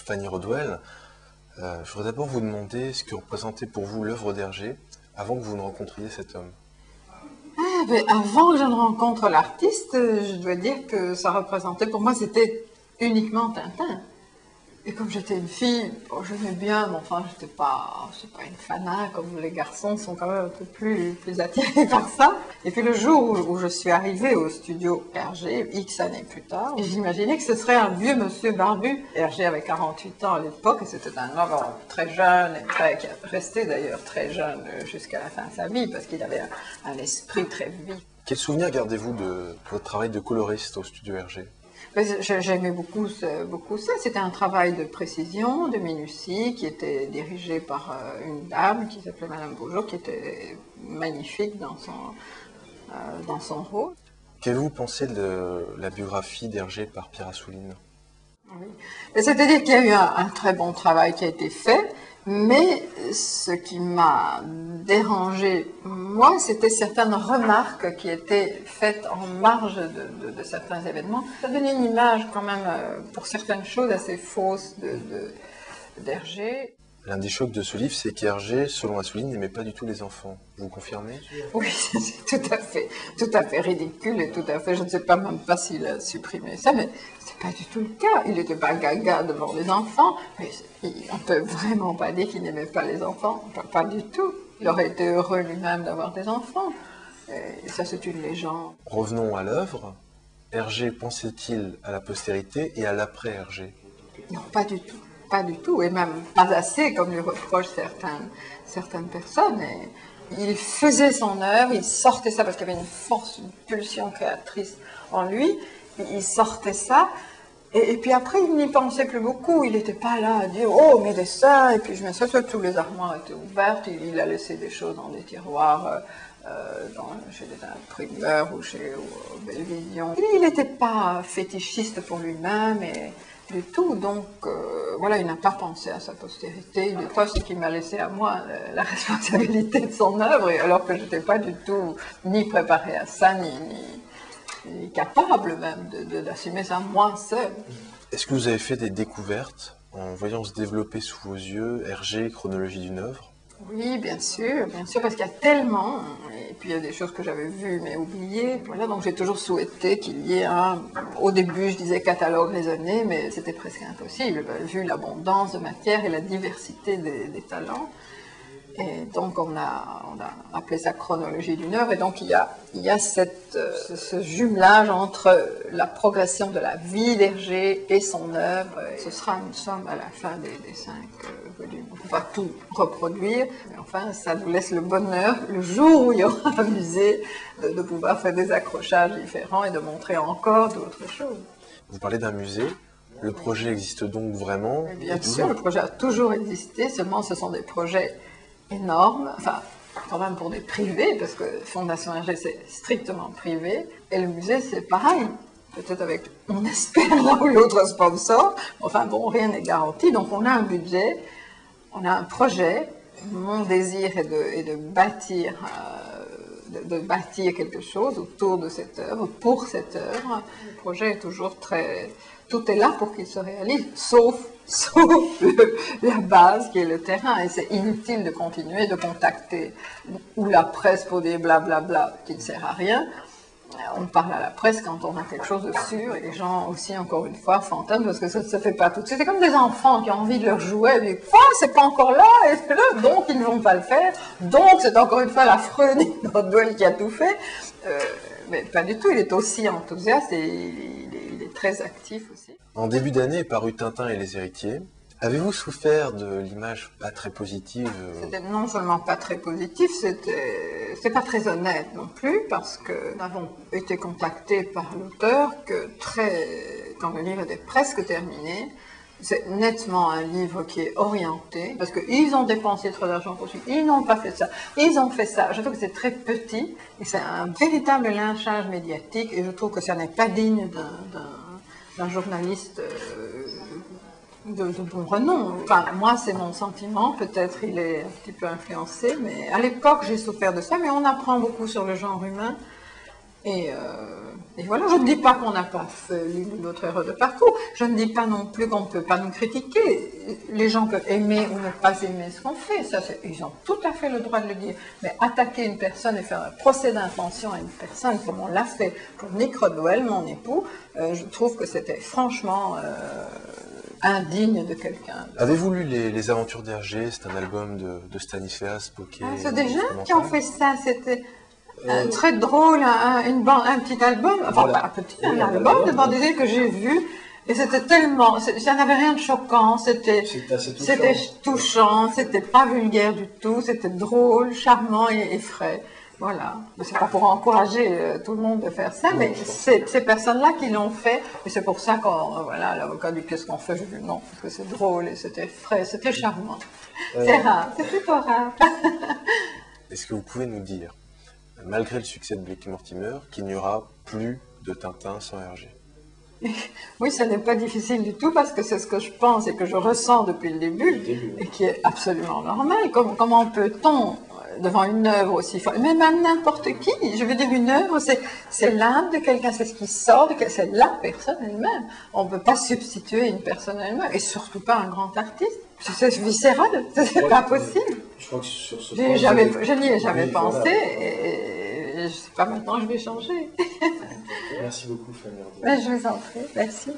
Fanny Rodwell. Je voudrais d'abord vous demander ce que représentait pour vous l'œuvre d'Hergé avant que vous ne rencontriez cet homme. Avant que je ne rencontre l'artiste, je dois dire que ça représentait, pour moi, c'était uniquement Tintin. Et comme j'étais une fille, bon, j'aimais bien, mais enfin, je suis pas une fana, comme les garçons sont quand même un peu plus attirés par ça. Et puis le jour où je suis arrivée au studio Hergé, X années plus tard, j'imaginais que ce serait un vieux monsieur barbu. Hergé avait 48 ans à l'époque, et c'était un homme très jeune, qui a resté d'ailleurs très jeune jusqu'à la fin de sa vie, parce qu'il avait un esprit très vif. Quel souvenir gardez-vous de votre travail de coloriste au studio Hergé? J'aimais beaucoup ça. C'était un travail de précision, de minutie, qui était dirigé par une dame qui s'appelait Madame Beaujot, qui était magnifique dans son rôle. Qu'avez-vous pensé de la biographie d'Hergé par Pierre Assouline? Oui. C'est-à-dire qu'il y a eu un très bon travail qui a été fait, mais ce qui m'a dérangé, moi, c'était certaines remarques qui étaient faites en marge de certains événements. Ça donnait une image quand même, pour certaines choses, assez fausse d'Hergé. L'un des chocs de ce livre, c'est qu'Hergé, selon Assouline, n'aimait pas du tout les enfants. Vous confirmez? Oui, c'est tout à fait ridicule et tout à fait, je ne sais pas même pas s'il a supprimé ça, mais c'est pas du tout le cas. Il n'était pas gaga devant les enfants, mais on peut vraiment pas dire qu'il n'aimait pas les enfants, pas du tout. Il aurait été heureux lui-même d'avoir des enfants. Et ça, c'est une légende. Revenons à l'œuvre. Hergé pensait-il à la postérité et à l'après-Hergé? Non, pas du tout. Pas du tout, et même pas assez, comme lui reprochent certaines personnes. Et il faisait son œuvre, il sortait ça parce qu'il y avait une force, une pulsion créatrice en lui. Il sortait ça, et puis après, il n'y pensait plus beaucoup. Il n'était pas là à dire « Oh, mes dessins !» Et puis je me souviens que tous les armoires étaient ouvertes. Il a laissé des choses dans des tiroirs, chez des imprimeurs ou chez Bellevision. Il n'était pas fétichiste pour lui-même, et du tout, donc voilà, il n'a pas pensé à sa postérité, des fois ce qui m'a laissé à moi la responsabilité de son œuvre, alors que je n'étais pas du tout ni préparée à ça, ni capable même d'assumer ça moi seule. Est-ce que vous avez fait des découvertes en voyant se développer sous vos yeux Hergé, chronologie d'une œuvre? Oui, bien sûr, parce qu'il y a tellement, et puis il y a des choses que j'avais vues mais oubliées, voilà, donc j'ai toujours souhaité qu'il y ait au début je disais catalogue raisonné, mais c'était presque impossible, vu l'abondance de matière et la diversité des talents. Et donc on a appelé ça chronologie d'une œuvre, et donc il y a ce jumelage entre la progression de la vie d'Hergé et son œuvre. Et ce sera une somme à la fin des 5 volumes. On ne peut pas tout reproduire, mais enfin ça nous laisse le bonheur, le jour où il y aura un musée, de pouvoir faire des accrochages différents et de montrer encore d'autres choses. Vous parlez d'un musée, le projet existe donc vraiment? Et bien sûr, le projet a toujours existé, seulement ce sont des projets énorme, enfin quand même pour des privés, parce que Fondation Hergé c'est strictement privé, et le musée c'est pareil, peut-être avec, on espère, l'un ou l'autre sponsor, enfin bon, rien n'est garanti, donc on a un budget, on a un projet, mon désir est de bâtir quelque chose autour de cette œuvre, pour cette œuvre. Le projet est toujours tout est là pour qu'il se réalise, sauf la base qui est le terrain, et c'est inutile de continuer de contacter ou la presse pour dire blablabla qui ne sert à rien. On parle à la presse quand on a quelque chose de sûr, et les gens aussi, encore une fois, fantasment parce que ça ne se fait pas tout de suite. C'est comme des enfants qui ont envie de leur jouer, et disent « Quoi, c'est pas encore là ?» et donc ils ne vont pas le faire, donc c'est encore une fois l'affreux Rodwell qui a tout fait. Mais pas du tout, il est aussi enthousiaste et il est très actif aussi. En début d'année est paru Tintin et les héritiers. Avez-vous souffert de l'image pas très positive? C'était non seulement pas très positif, c'était pas très honnête non plus, parce que nous avons été contactés par l'auteur quand le livre était presque terminé. C'est nettement un livre qui est orienté, parce qu'ils ont dépensé trop d'argent pour celui, ils n'ont pas fait ça, ils ont fait ça. Je trouve que c'est très petit, et c'est un véritable lynchage médiatique, et je trouve que ça n'est pas digne d'un journaliste de bon renom. Enfin, moi, c'est mon sentiment, peut-être il est un petit peu influencé, mais à l'époque, j'ai souffert de ça, mais on apprend beaucoup sur le genre humain, et Et voilà, je ne dis pas qu'on n'a pas fait l'une ou l'autre erreur de parcours. Je ne dis pas non plus qu'on ne peut pas nous critiquer. Les gens peuvent aimer ou ne pas aimer ce qu'on fait. Ça, ils ont tout à fait le droit de le dire. Mais attaquer une personne et faire un procès d'intention à une personne, comme on l'a fait pour Nick Rodwell, mon époux, je trouve que c'était franchement indigne de quelqu'un. Avez-vous lu les Aventures d'Hergé? C'est un album de Stanislas Poquet. C'est des jeunes qui ont fait ça. C'était très drôle, un petit album, enfin Voilà. pas un petit, un album de bande dessinée que j'ai vu. Et c'était tellement, ça n'avait rien de choquant, c'était touchant, c'était pas vulgaire du tout, c'était drôle, charmant et frais. Voilà. C'est pas pour encourager tout le monde de faire ça, mais c'est ces personnes-là qui l'ont fait, et c'est pour ça qu'on, voilà, l'avocat dit qu'est-ce qu'on fait, je dis non, parce que c'est drôle et c'était frais, c'était charmant. C'est rare, c'est plutôt rare. Est-ce que vous pouvez nous dire, malgré le succès de Blake et Mortimer, qu'il n'y aura plus de Tintin sans Hergé? Oui, ce n'est pas difficile du tout parce que c'est ce que je pense et que je ressens depuis le début et qui est absolument normal. Comment peut-on, devant une œuvre aussi forte, même à n'importe qui, je veux dire une œuvre, c'est l'âme de quelqu'un, c'est ce qui sort de quelqu'un, c'est la personne elle-même. On ne peut pas substituer une personne elle-même et surtout pas un grand artiste. C'est viscéral, c'est pas possible. Je crois que sur ce Je n'y ai jamais pensé et je ne sais pas maintenant, je vais changer. Merci beaucoup, Fanny Arditi. Mais je vous en prie, merci.